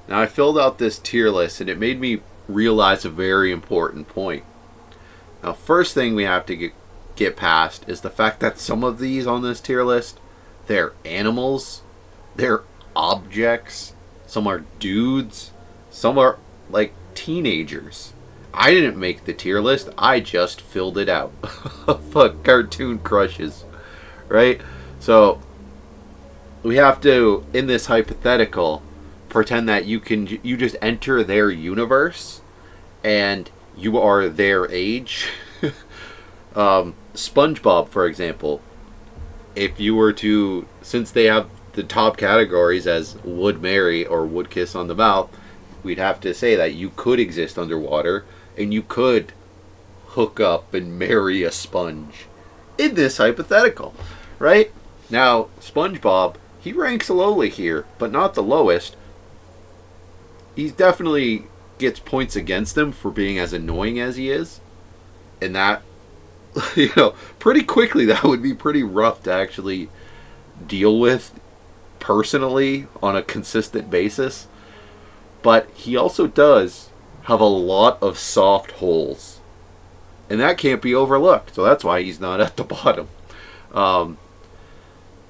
Now, I filled out this tier list and it made me realize a very important point. Now, first thing we have to get past is the fact that some of these on this tier list, they're animals, they're objects, some are dudes, some are like teenagers. I didn't make the tier list, I just filled it out. Fuck cartoon crushes, right? So, we have to, in this hypothetical, pretend that you just enter their universe and you are their age. SpongeBob, for example, if you were to, since they have the top categories as would marry or would kiss on the mouth, we'd have to say that you could exist underwater and you could hook up and marry a sponge in this hypothetical, right? Now, SpongeBob, he ranks lowly here, but not the lowest. He definitely gets points against him for being as annoying as he is. And that, pretty quickly that would be pretty rough to actually deal with personally on a consistent basis. But he also does have a lot of soft holes. And that can't be overlooked. So that's why he's not at the bottom.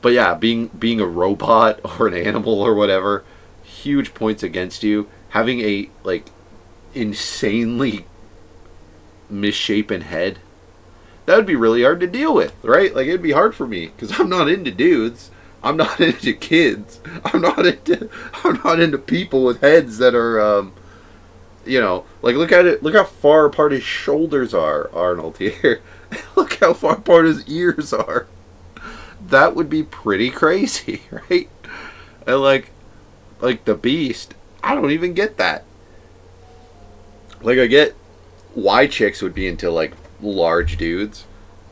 But yeah, being a robot or an animal or whatever, huge points against you. Having a insanely misshapen head, that would be really hard to deal with, right? Like, it'd be hard for me because I'm not into dudes. I'm not into kids. I'm not into people with heads that are look at it. Look how far apart his shoulders are, Arnold here. Look how far apart his ears are. That would be pretty crazy, right? And like the Beast, I don't even get that. Like, I get why chicks would be into like large dudes,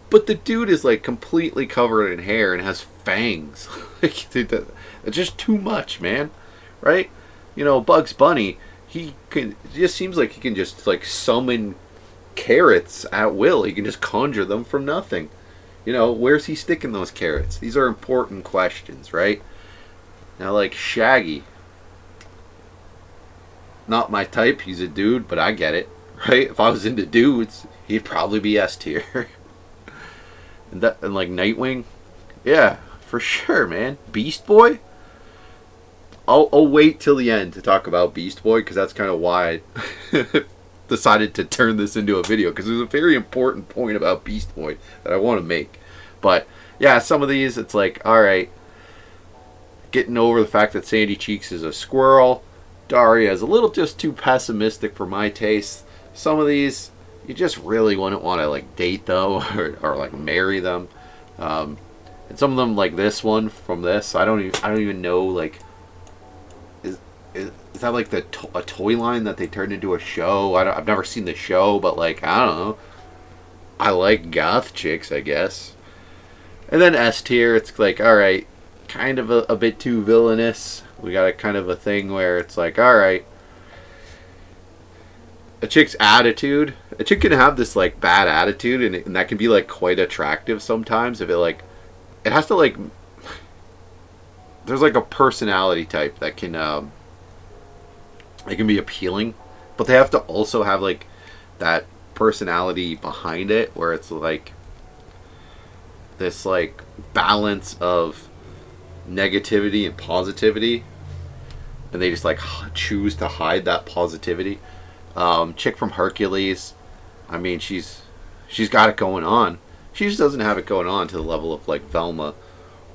but the dude is like completely covered in hair and has fangs. Like, dude, it's just too much, man. Right? Bugs Bunny, it just seems like he can just like summon carrots at will. He can just conjure them from nothing. Where's he sticking those carrots? These are important questions, right? Now, like Shaggy, not my type. He's a dude, but I get it, right? If I was into dudes, he'd probably be S tier. and like Nightwing, yeah, for sure, man. Beast Boy, I'll wait till the end to talk about Beast Boy because that's kind of why I decided to turn this into a video, because there's a very important point about Beast Boy that I want to make. But yeah, some of these, it's like, all right, getting over the fact that Sandy Cheeks is a squirrel. Daria is a little just too pessimistic for my taste. Some of these, you just really wouldn't want to like date though, or like marry them. And some of them, like this one from this, I don't even know, like, is that like a toy line that they turned into a show? I've never seen the show, but like, I don't know. I like goth chicks, I guess. And then S tier, it's like, all right, kind of a bit too villainous. We got a kind of a thing where it's like, all right, a chick's attitude. A chick can have this like bad attitude, and that can be like quite attractive sometimes. If it has to like, there's like a personality type that can it can be appealing, but they have to also have like that personality behind it, where it's like this like balance of negativity and positivity, and they just like choose to hide that positivity. Chick from Hercules, I mean, she's got it going on. She just doesn't have it going on to the level of like Velma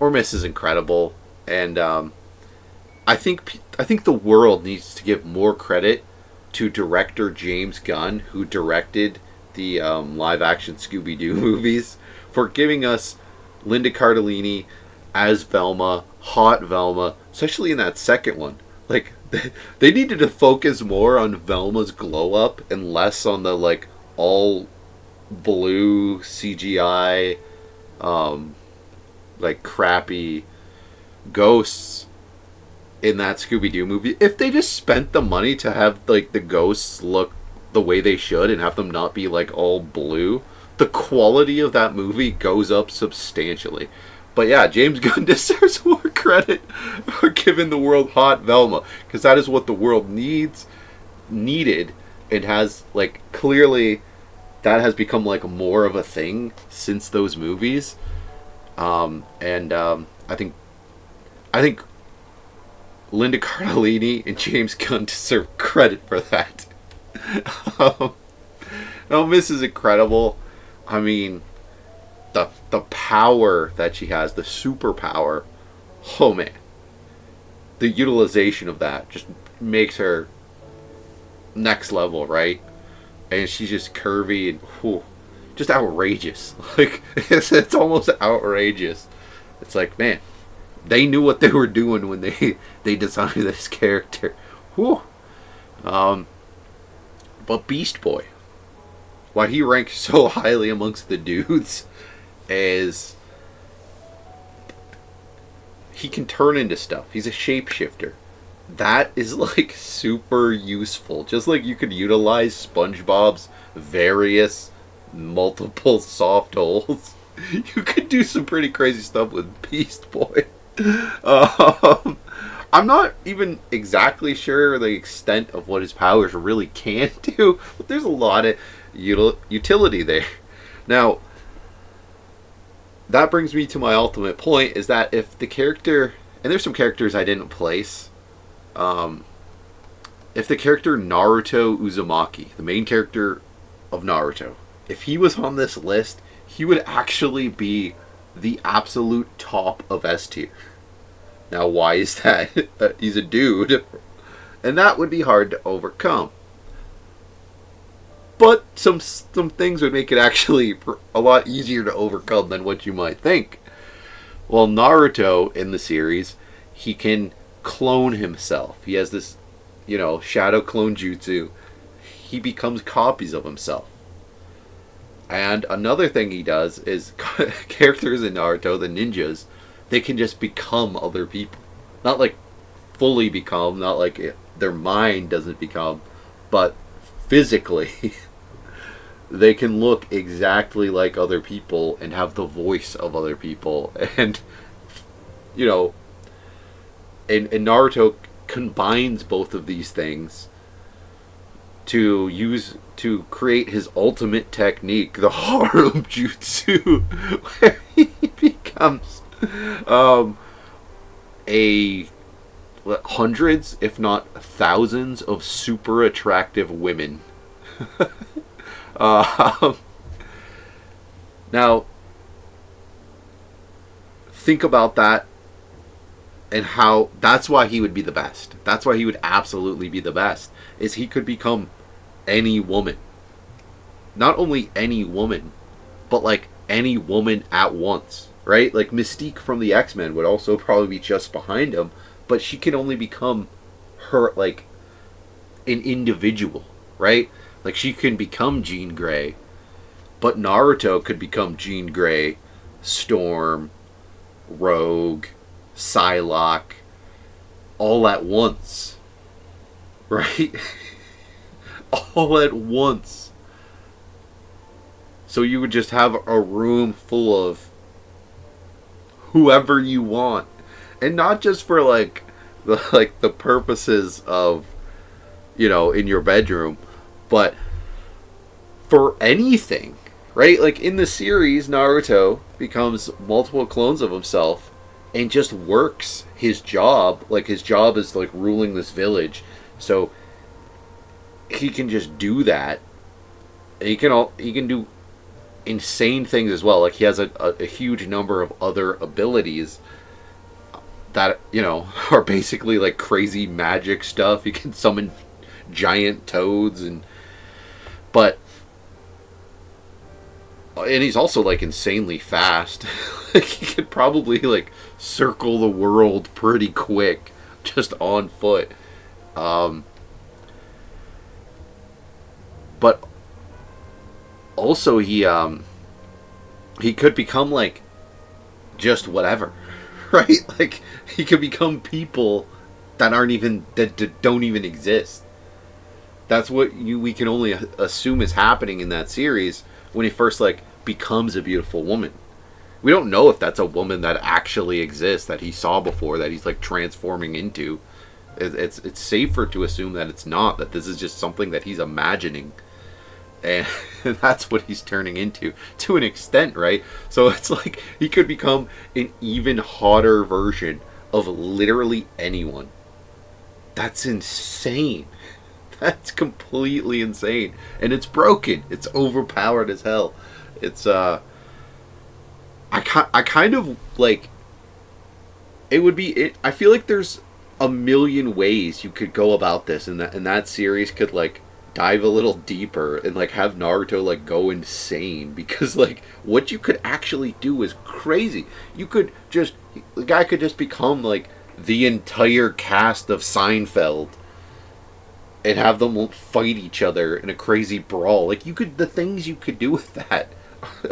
or Mrs. Incredible. And I think the world needs to give more credit to director James Gunn, who directed the live action Scooby-Doo movies, for giving us Linda Cardellini as Velma, hot Velma, especially in that second one. Like, they needed to focus more on Velma's glow up and less on the like all blue CGI like crappy ghosts in that Scooby-Doo movie. If they just spent the money to have like the ghosts look the way they should and have them not be like all blue, the quality of that movie goes up substantially. But yeah, James Gunn deserves more credit for giving the world hot Velma, because that is what the world needed, and has like clearly that has become like more of a thing since those movies. I think Linda Cardellini and James Gunn deserve credit for that. Miss is incredible. I mean, the power that she has, the superpower. Oh man, the utilization of that just makes her next level, right? And she's just curvy and just outrageous. Like it's almost outrageous. It's like, man, they knew what they were doing when they designed this character. Whew. But Beast Boy, why he ranks so highly amongst the dudes is he can turn into stuff. He's a shapeshifter. That is like super useful. Just like you could utilize SpongeBob's various multiple soft holes, you could do some pretty crazy stuff with Beast Boy. I'm not even exactly sure the extent of what his powers really can do, but there's a lot of utility there. Now, that brings me to my ultimate point, is that if the character, and there's some characters I didn't place, if the character Naruto Uzumaki, the main character of Naruto, if he was on this list, he would actually be the absolute top of S tier. Now, why is that? He's a dude, and that would be hard to overcome. But some things would make it actually a lot easier to overcome than what you might think. Well, Naruto in the series, he can clone himself. He has this, shadow clone jutsu. He becomes copies of himself. And another thing he does is characters in Naruto, the ninjas, they can just become other people. Not like fully become, not like their mind doesn't become, but physically they can look exactly like other people and have the voice of other people. And and Naruto combines both of these things to create his ultimate technique, the Harem Jutsu, where he becomes hundreds, if not thousands, of super attractive women. Now, think about that, and how that's why he would be the best. That's why he would absolutely be the best, is he could become any woman. Not only any woman, but like any woman at once, right? Like Mystique from the X-Men would also probably be just behind him, but she can only become her, like, an individual, right? Like she can become Jean Grey, but Naruto could become Jean Grey, Storm, Rogue, Psylocke, all at once, right? All at once. So you would just have a room full of whoever you want, and not just for like the purposes of, in your bedroom, but for anything, right? Like in the series, Naruto becomes multiple clones of himself and just works his job. Like his job is like ruling this village, so he can just do that. And he can do insane things as well. Like he has a huge number of other abilities that are basically like crazy magic stuff. He can summon giant toads, and he's also like insanely fast. Like he could probably like circle the world pretty quick just on foot. But also he could become like just whatever, right? Like he could become people that don't even exist. That's what we can only assume is happening in that series when he first like becomes a beautiful woman. We don't know if that's a woman that actually exists that he saw before, that he's like transforming into. It's safer to assume that it's not, that this is just something that he's imagining, and that's what he's turning into to an extent, right? So it's like he could become an even hotter version of literally anyone. That's insane. That's completely insane, and it's broken. It's overpowered as hell. It's I kind of like, it would be it. I feel like there's a million ways you could go about this, and that series could like dive a little deeper and like have Naruto like go insane, because like what you could actually do is crazy. You could just, the guy could just become like the entire cast of Seinfeld and have them fight each other in a crazy brawl. Like, you could, the things you could do with that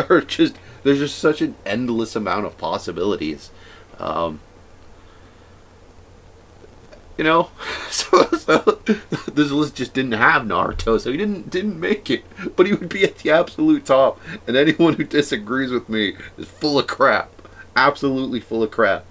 are just, there's just such an endless amount of possibilities. You know, so this list just didn't have Naruto, so he didn't make it, but he would be at the absolute top. And anyone who disagrees with me is full of crap, absolutely full of crap.